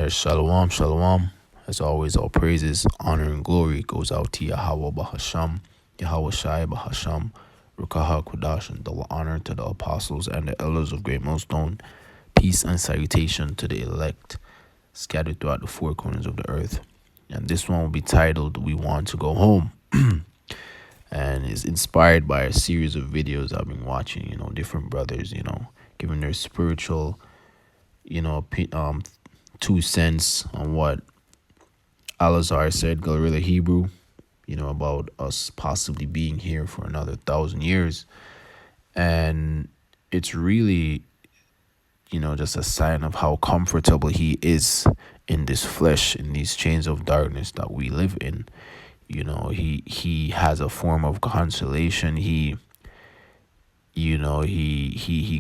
Shalom, shalom. As always, all praises, honor, and glory goes out to Yahweh Bahasham, Yahweh Shai Bahasham, Rukaha Kudash, and double honor to the apostles and the elders of Great Millstone. Peace and salutation to the elect scattered throughout the four corners of the earth. And this one will be titled We Want to Go Home. And is inspired by a series of videos I've been watching, different brothers, giving their spiritual, 2 cents on what Alazar said, Glorilla Hebrew, about us possibly being here for another 1,000 years. And it's really, just a sign of how comfortable he is in this flesh, in these chains of darkness that we live in. He has a form of consolation. He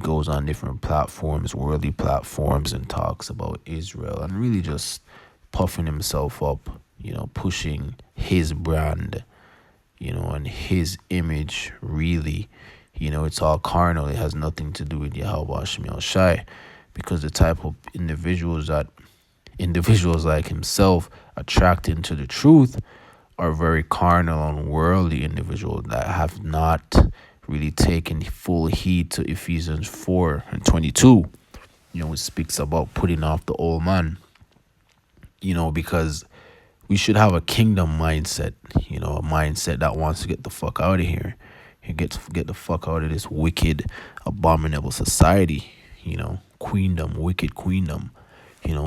goes on different platforms, worldly platforms, and talks about Israel and really just puffing himself up, pushing his brand, and his image. Really, it's all carnal. It has nothing to do with Yahweh Shemiel Shai, because the type of individuals like himself attracting to the truth are very carnal and worldly individuals that have not really taken full heed to Ephesians 4:22. It speaks about putting off the old man, because we should have a kingdom mindset, a mindset that wants to get the fuck out of here and get the fuck out of this wicked, abominable society, queendom, wicked queendom.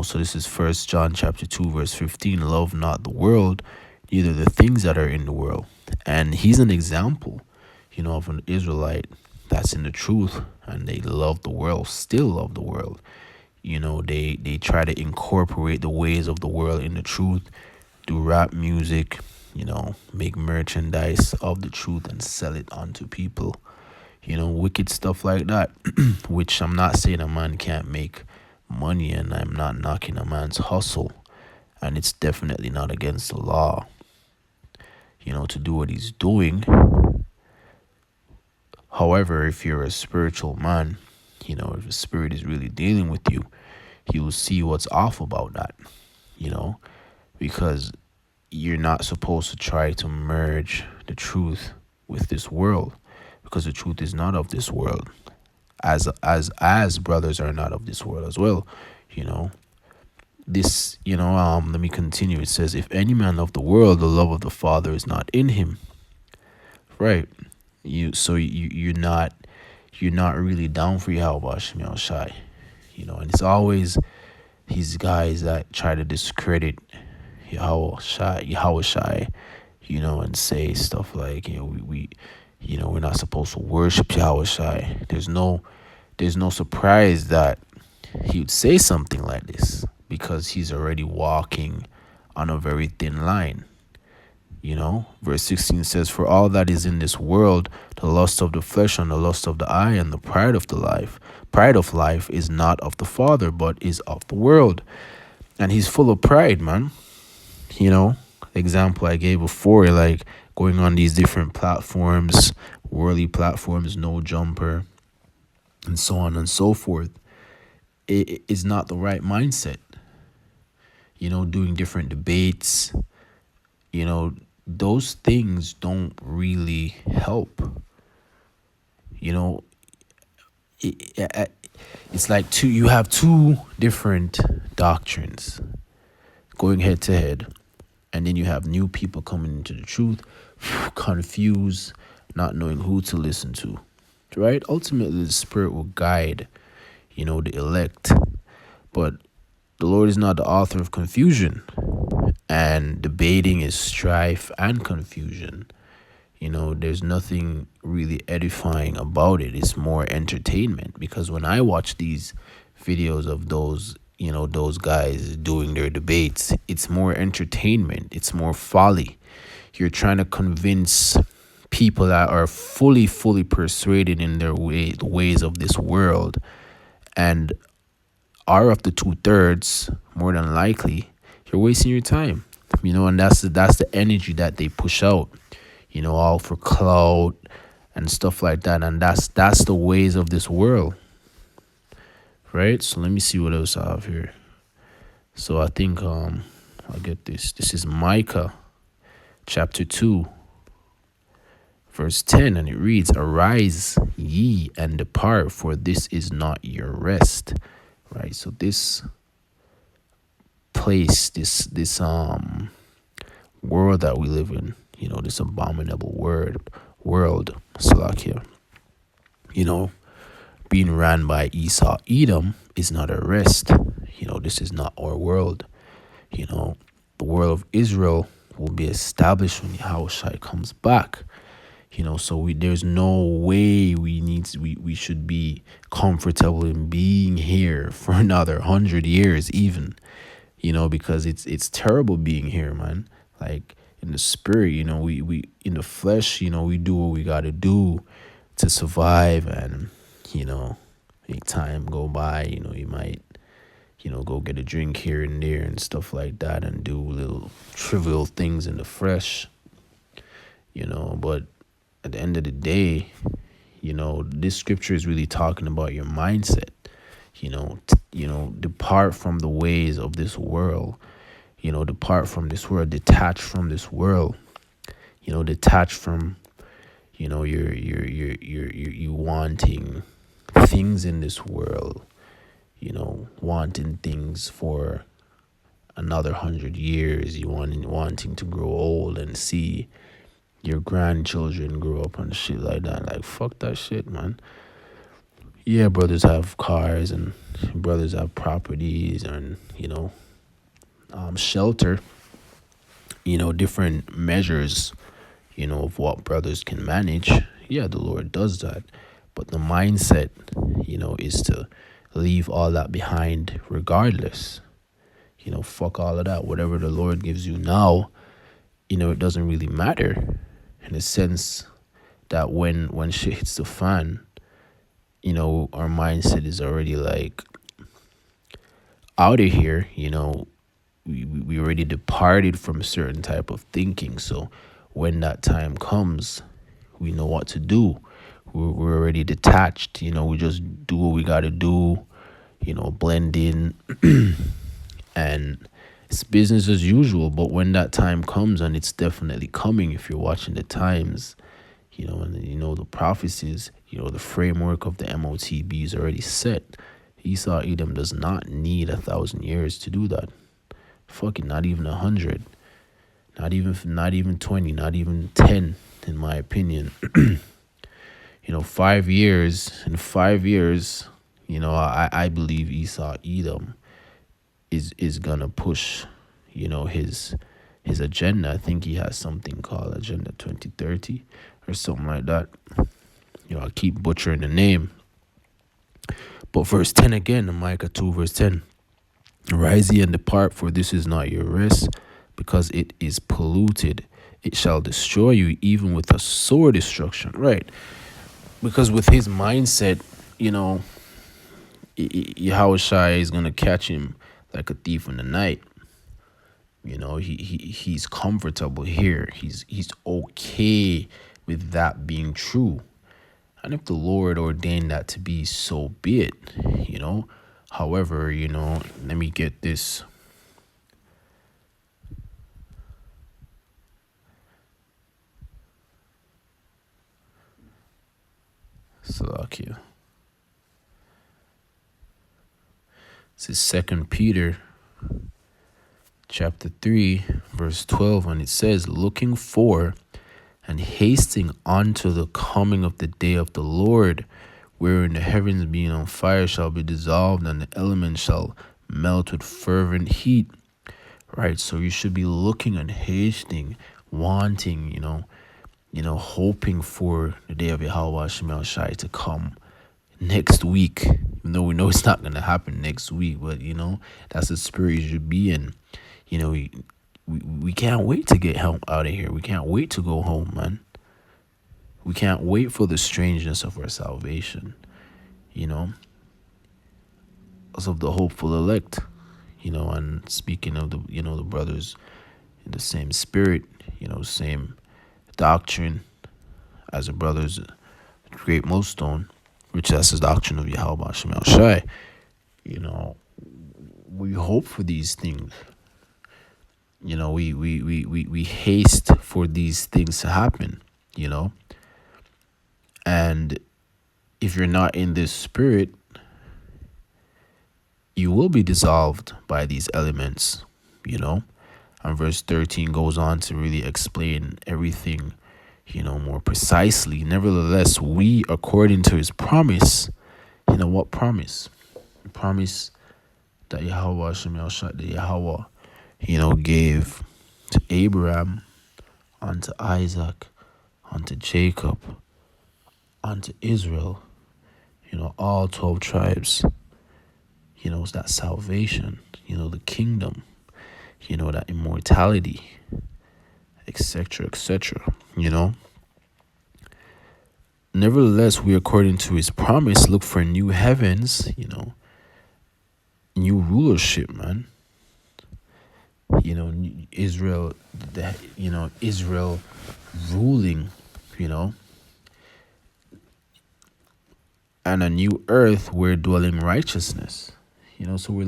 So this is First John chapter 2 verse 15. Love not the world, neither the things that are in the world. And he's an example, of an Israelite that's in the truth, and they love the world, still love the world. They try to incorporate the ways of the world in the truth, do rap music, make merchandise of the truth and sell it onto people. Wicked stuff like that, which I'm not saying a man can't make money, and I'm not knocking a man's hustle, and it's definitely not against the law, to do what he's doing. However, if you're a spiritual man, if the spirit is really dealing with you, you will see what's off about that, because you're not supposed to try to merge the truth with this world, because the truth is not of this world, as brothers are not of this world as well. This, let me continue. It says, if any man love the world, the love of the Father is not in him. Right. You're not really down for Yahweh Shemiel Shai, and it's always these guys that try to discredit Yahweh Shai, and say stuff like, we're not supposed to worship Yahweh Shai. There's no surprise that he would say something like this, because he's already walking on a very thin line. Verse 16 says, for all that is in this world, the lust of the flesh and the lust of the eye and the pride of life is not of the Father, but is of the world. And he's full of pride, man. The example I gave before, like going on these different platforms, worldly platforms, no jumper, and so on and so forth. It is not the right mindset. Doing different debates, those things don't really help. It's like you have two different doctrines going head to head, and then you have new people coming into the truth, confused, not knowing who to listen to, right? Ultimately, the Spirit will guide, the elect, but the Lord is not the author of confusion, and debating is strife and confusion. There's nothing really edifying about it. It's more entertainment, because when I watch these videos of those guys doing their debates, it's more entertainment. It's more folly. You're trying to convince people that are fully persuaded in the ways of this world, and are of the 2/3, more than likely, you're wasting your time. And that's the energy that they push out, all for clout and stuff like that. And that's the ways of this world, right? So let me see what else I have here. So I think I'll get this. This is Micah chapter 2, verse 10, and it reads, Arise ye and depart, for this is not your rest. Right? So this place, this world that we live in, this abominable world, Salakia, you know, being ran by Esau, Edom is not a rest. This is not our world. The world of Israel will be established when Yahushua comes back. So there's no way we should be comfortable in being here for another 100 years, even. Because it's terrible being here, man. Like in the spirit, we in the flesh, we do what we got to do to survive, and make time go by. You might go get a drink here and there and stuff like that, and do little trivial things in the flesh. But at the end of the day, this scripture is really talking about your mindset. Depart from the ways of this world. Depart from this world, detach from this world. Detach from, you wanting things in this world. Wanting things for another 100 years. You wanting to grow old and see your grandchildren grow up and shit like that. Like, fuck that shit, man. Yeah, brothers have cars and brothers have properties and, shelter, different measures, of what brothers can manage. Yeah, the Lord does that. But the mindset, is to leave all that behind regardless. Fuck all of that. Whatever the Lord gives you now, it doesn't really matter, in the sense that when shit hits the fan, our mindset is already like out of here. We already departed from a certain type of thinking. So when that time comes, we know what to do. We're already detached. We just do what we got to do, blend in, and it's business as usual. But when that time comes, and it's definitely coming, if you're watching the times, and the prophecies, the framework of the MOTB is already set. Esau Edom does not need 1,000 years to do that. Fucking not even 100, not even 20, not even 10, in my opinion. 5 years. In 5 years, I believe Esau Edom is gonna push, his agenda. I think he has something called Agenda 2030 or something like that. I keep butchering the name. But verse 10 again, Micah 2 verse 10. Rise ye and depart, for this is not your rest, because it is polluted. It shall destroy you, even with a sore destruction. Right. Because with his mindset, Yahushua is going to catch him like a thief in the night. He's comfortable here. He's okay with that being true. And if the Lord ordained that to be, so be it. However, let me get this. Salakia. This is 2 Peter chapter 3, verse 12, and it says, looking for and hasting unto the coming of the day of the Lord, wherein the heavens being on fire shall be dissolved, and the elements shall melt with fervent heat. Right? So you should be looking and hasting, wanting, hoping for the day of Yahweh Shemel Shai to come next week. Even though we know it's not going to happen next week, but, that's the spirit you should be in. We can't wait to get help out of here. We can't wait to go home, man. We can't wait for the strangeness of our salvation, because of the hopeful elect, and speaking of the, the brothers in the same spirit, same doctrine as the brothers Great Millstone, which that's the doctrine of Yahweh Shemel Shai. we hope for these things. We haste for these things to happen, you know. And if you're not in this spirit, you will be dissolved by these elements, you know. And verse 13 goes on to really explain everything, more precisely. Nevertheless, we, according to his promise, what promise? The promise that Yahweh Shem Yahshua, that Yahweh, gave to Abraham, unto Isaac, unto Jacob, unto Israel, all 12 tribes, it's that salvation, the kingdom, that immortality, etc., etc., Nevertheless, we, according to his promise, look for new heavens, new rulership, man. Israel, Israel ruling, and a new earth where dwelling righteousness. So we're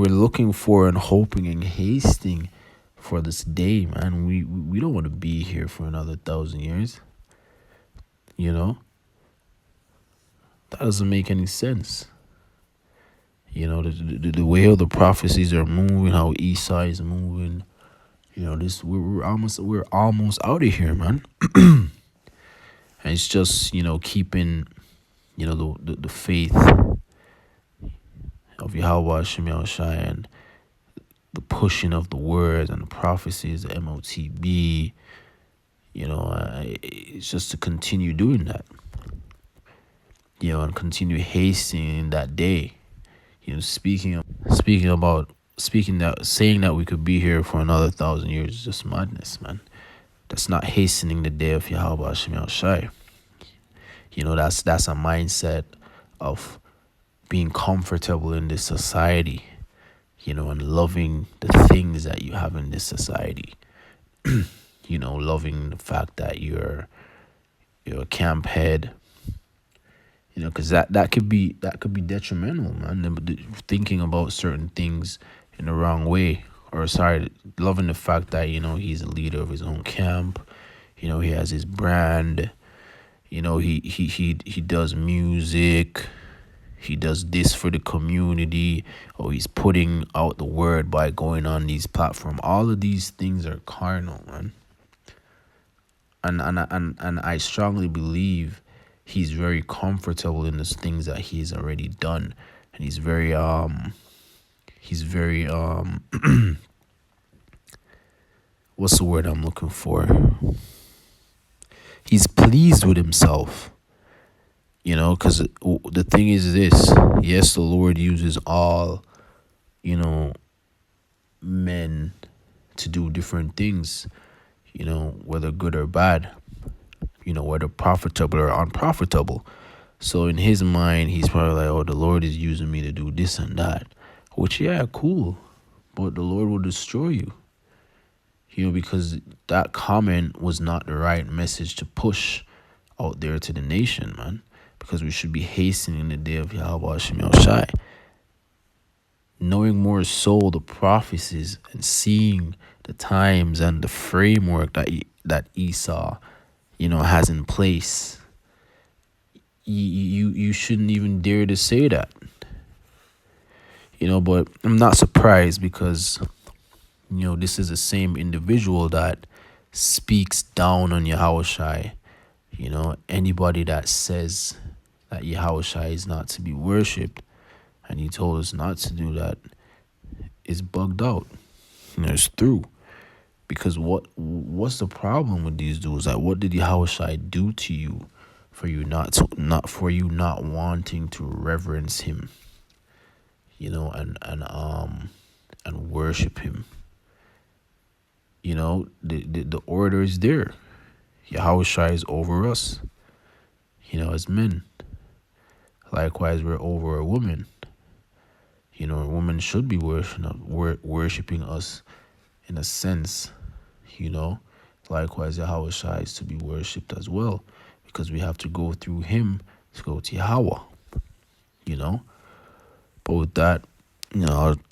looking for and hoping and hasting for this day, man. We don't want to be here for another 1,000 years. That doesn't make any sense. The way how the prophecies are moving, how Esau is moving, this we're almost out of here, man. And it's just keeping the faith of Yahweh Shem Shai, and the pushing of the words and the prophecies, the MOTB. It's just to continue doing that, and continue hastening that day. Saying that we could be here for another 1,000 years is just madness, man. That's not hastening the day of Yahweh Shem Shai. That's a mindset of being comfortable in this society, and loving the things that you have in this society. Loving the fact that you're a camp head, because that could be detrimental, man. Thinking about certain things in the wrong way, loving the fact that he's a leader of his own camp. He has his brand. He does music. He does this for the community. Or he's putting out the word by going on these platforms. All of these things are carnal, man. And I strongly believe he's very comfortable in the things that he's already done, and he's very what's the word I'm looking for? He's pleased with himself, because the thing is this: yes, the Lord uses all, men to do different things, whether good or bad, whether profitable or unprofitable. So in his mind, he's probably like, oh, the Lord is using me to do this and that, which, yeah, cool, but the Lord will destroy you, because that comment was not the right message to push out there to the nation, man, because we should be hastening the day of Yahweh Shem Shai, knowing more so the prophecies and seeing the times and the framework that Esau, has in place. You shouldn't even dare to say that, but I'm not surprised, because this is the same individual that speaks down on Yahushai. Anybody that says that Yahushai is not to be worshipped, and he told us not to do that, is bugged out. It's through. Because what's the problem with these dudes? Like, what did Yahushai do to you for you not wanting to reverence him, and worship him? The order is there. Yahushua is over us, as men. Likewise, we're over a woman. A woman should be worshiping us in a sense, Likewise, Yahushua is to be worshipped as well, because we have to go through him to go to Yahweh, But with that,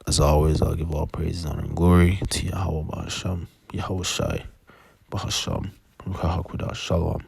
as always, I'll give all praise, honor, and glory to Yahweh Bahasham, Yahweh Shai, Bahasham, Ruach HaKodesh, Shalom.